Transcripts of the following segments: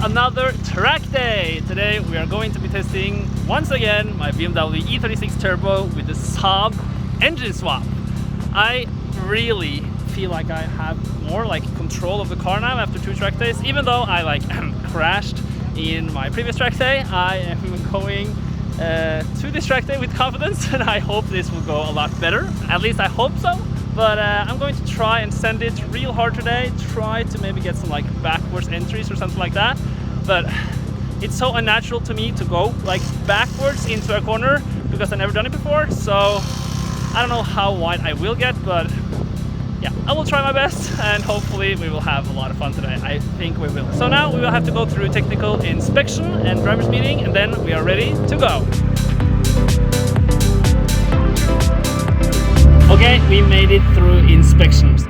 Another track day. Today we are going to be testing once again my BMW E36 Turbo with the sub engine swap. I really feel like I have more control of the car now after 2 track days. Even though I crashed in my previous track day, I am going to this track day with confidence, and I hope this will go a lot better. At least I hope so. But I'm going to try and send it real hard today, try to maybe get some backwards entries or something like that. But it's so unnatural to me to go backwards into a corner because I've never done it before. So I don't know how wide I will get, but yeah, I will try my best and hopefully we will have a lot of fun today. I think we will. So now we will have to go through technical inspection and driver's meeting, and then we are ready to go. Okay, we made it through inspections.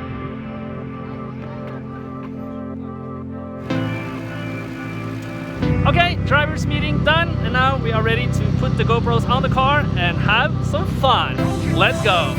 Okay, driver's meeting done, and now we are ready to put the GoPros on the car and have some fun. Let's go!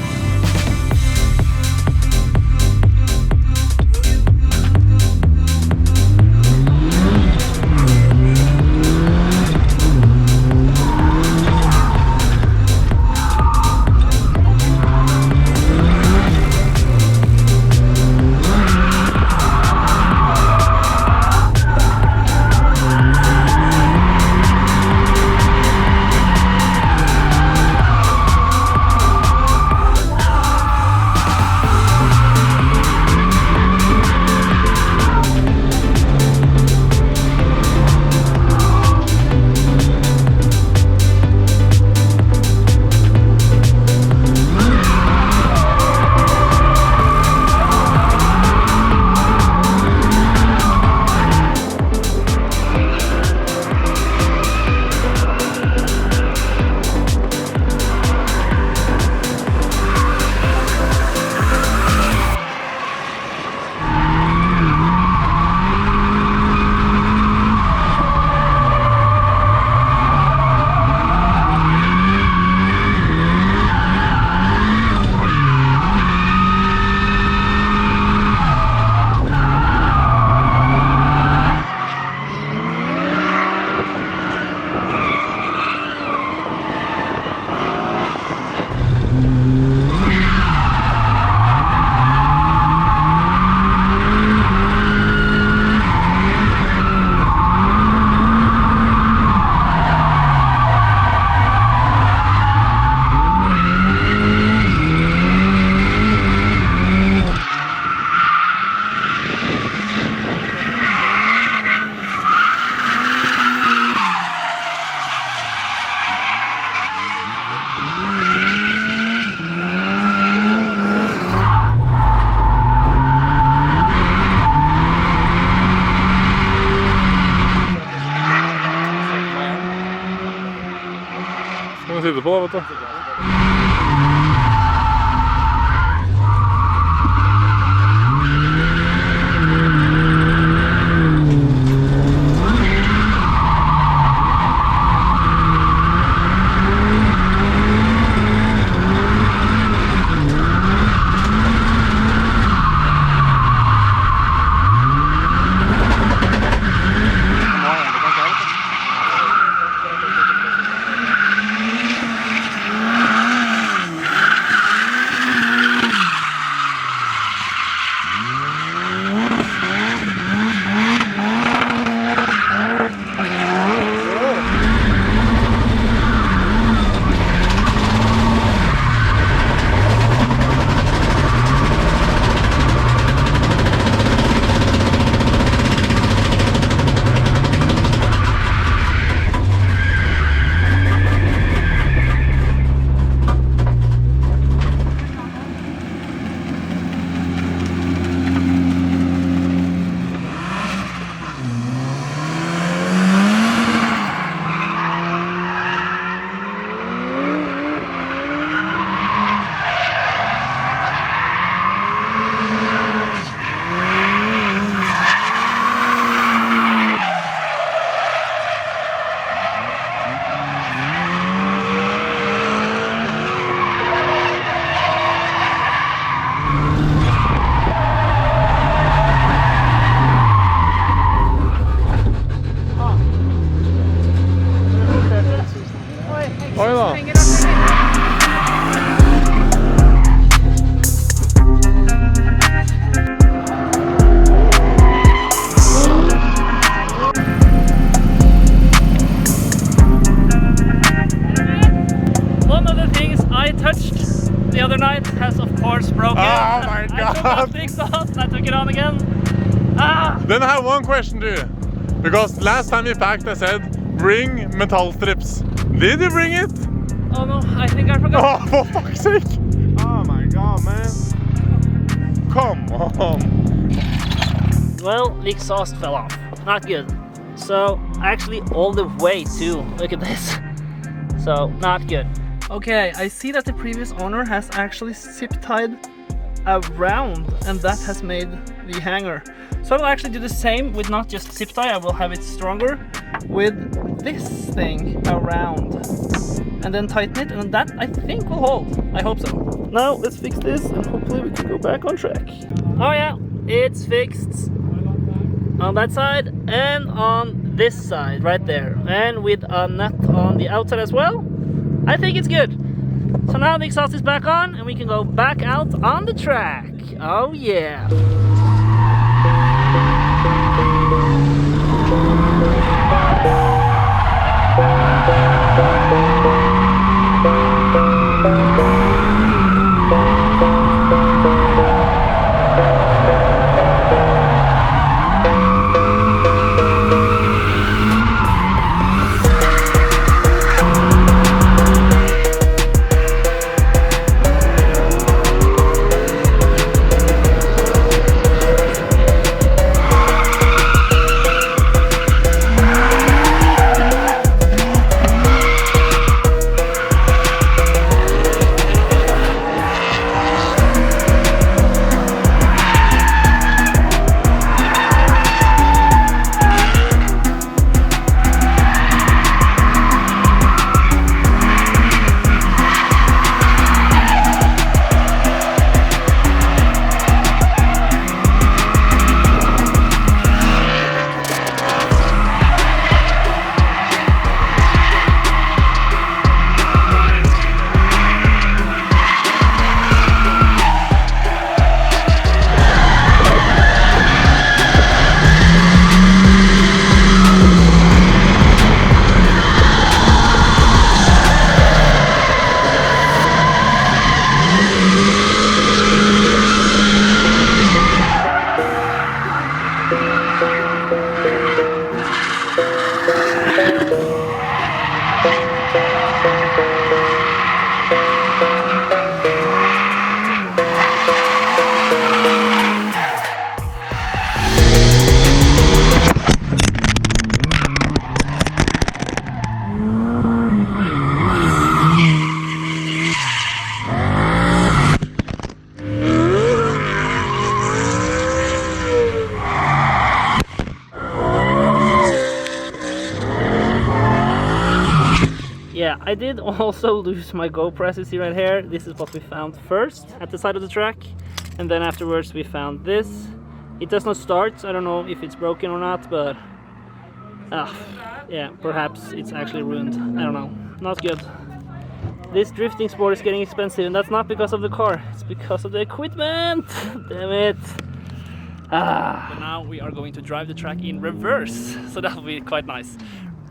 Ska man sitta på, vet du? got the exhaust. I took it on again. Ah! Then I have one question to you. Because last time we packed I said bring metal strips. Did you bring it? Oh no, I think I forgot. Oh, for fuck's sake! Oh my god, man. Come on. Well, the exhaust fell off. Not good. So, actually all the way too. Look at this. So, not good. Okay, I see that the previous owner has actually zip tied around, and that has made the hanger. So I will actually do the same with not just zip tie, I will have it stronger with this thing around. And then tighten it, and that I think will hold. I hope so. Now let's fix this and hopefully we can go back on track. Oh yeah, it's fixed on that side and on this side right there. And with a nut on the outside as well. I think it's good. So now the exhaust is back on and we can go back out on the track. Oh yeah. Yeah, I did also lose my GoPro, as you see right here. This is what we found first at the side of the track, and then afterwards we found this. It does not start, so I don't know if it's broken or not, but yeah, perhaps it's actually ruined. I don't know, not good. This drifting sport is getting expensive, and that's not because of the car, it's because of the equipment. Damn it. But now we are going to drive the track in reverse, so that will be quite nice.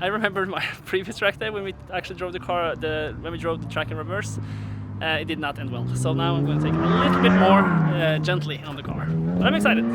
I remember my previous track day when we actually drove the car, when we drove the track in reverse, it did not end well. So now I'm going to take it a little bit more gently on the car. But I'm excited.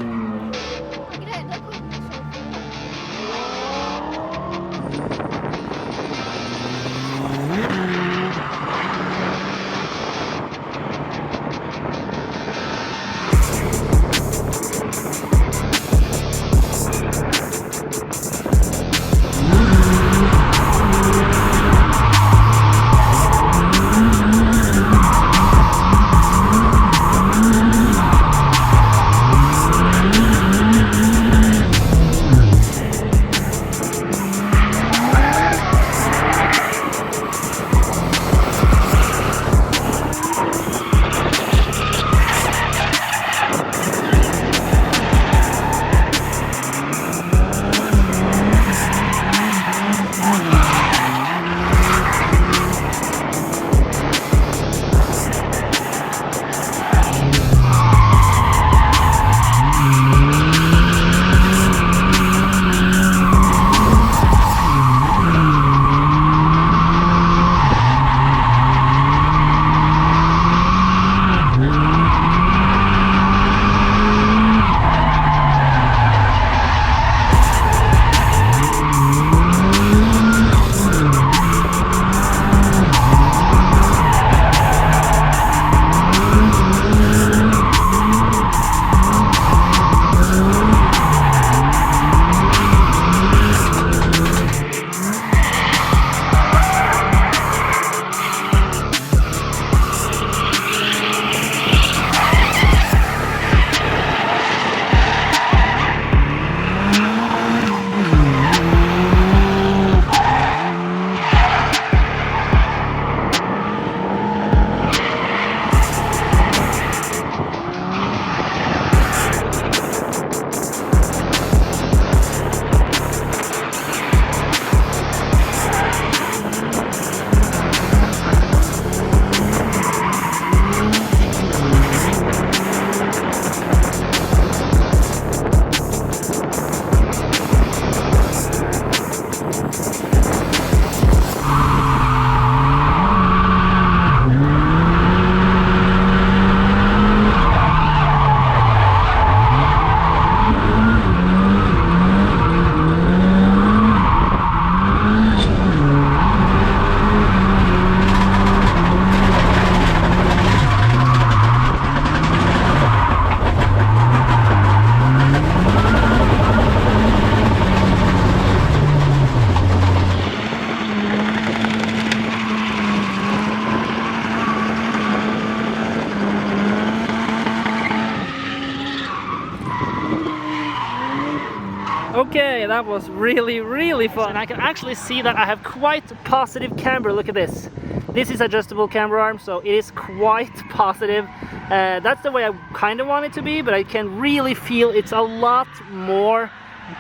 that was really, really fun. And I can actually see that I have quite positive camber. Look at this. This is adjustable camber arm, so it is quite positive. That's the way I kind of want it to be, but I can really feel it's a lot more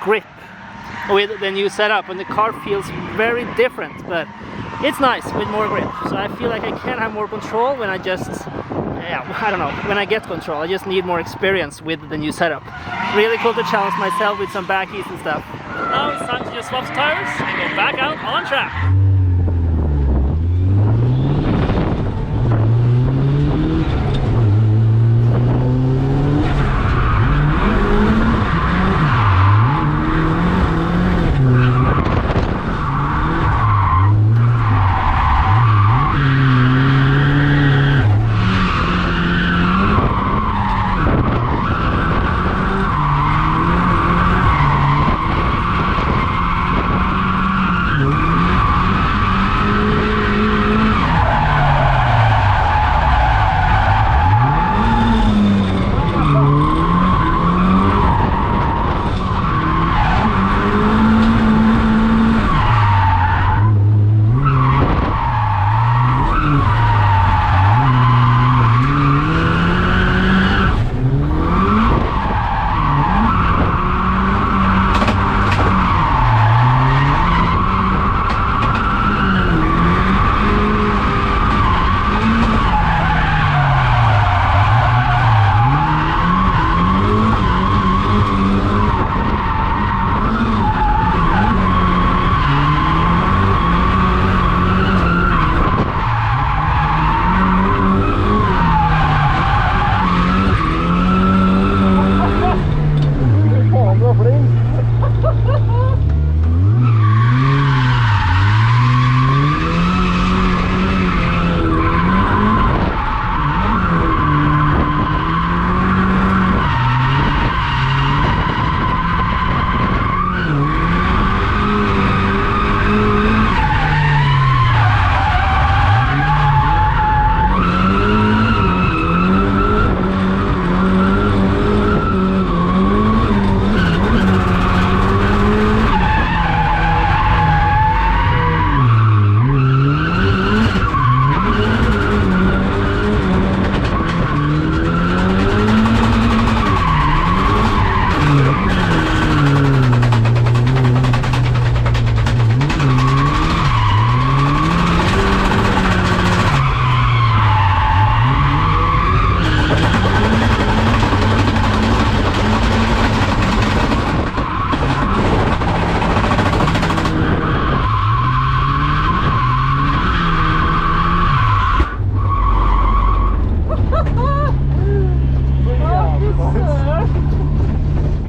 grip with the new setup, and the car feels very different, but it's nice with more grip. So I feel like I can have more control when I just, I don't know, when I get control. I just need more experience with the new setup. Really cool to challenge myself with some backies and stuff. Now it's time to just swap tires and go back out on track.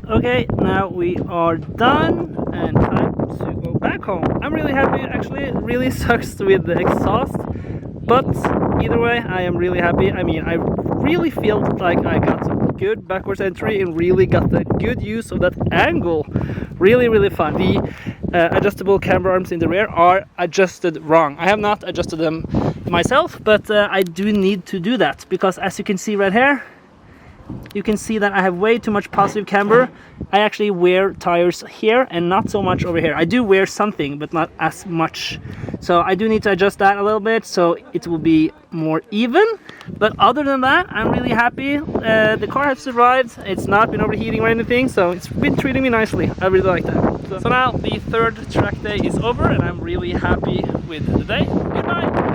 Okay, now we are done and time to go back home. I'm really happy. Actually, it really sucks with the exhaust, but either way, I am really happy. I mean, I really feel like I got good backwards entry and really got the good use of that angle. Really, really fun. The adjustable camber arms in the rear are adjusted wrong. I have not adjusted them myself, but I do need to do that because, as you can see right here, you can see that I have way too much positive camber. I actually wear tires here and not so much over here. I do wear something, but not as much. So I do need to adjust that a little bit so it will be more even. But other than that, I'm really happy. The car has survived. It's not been overheating or anything, so it's been treating me nicely. I really like that. So now the third track day is over and I'm really happy with the day. Goodbye!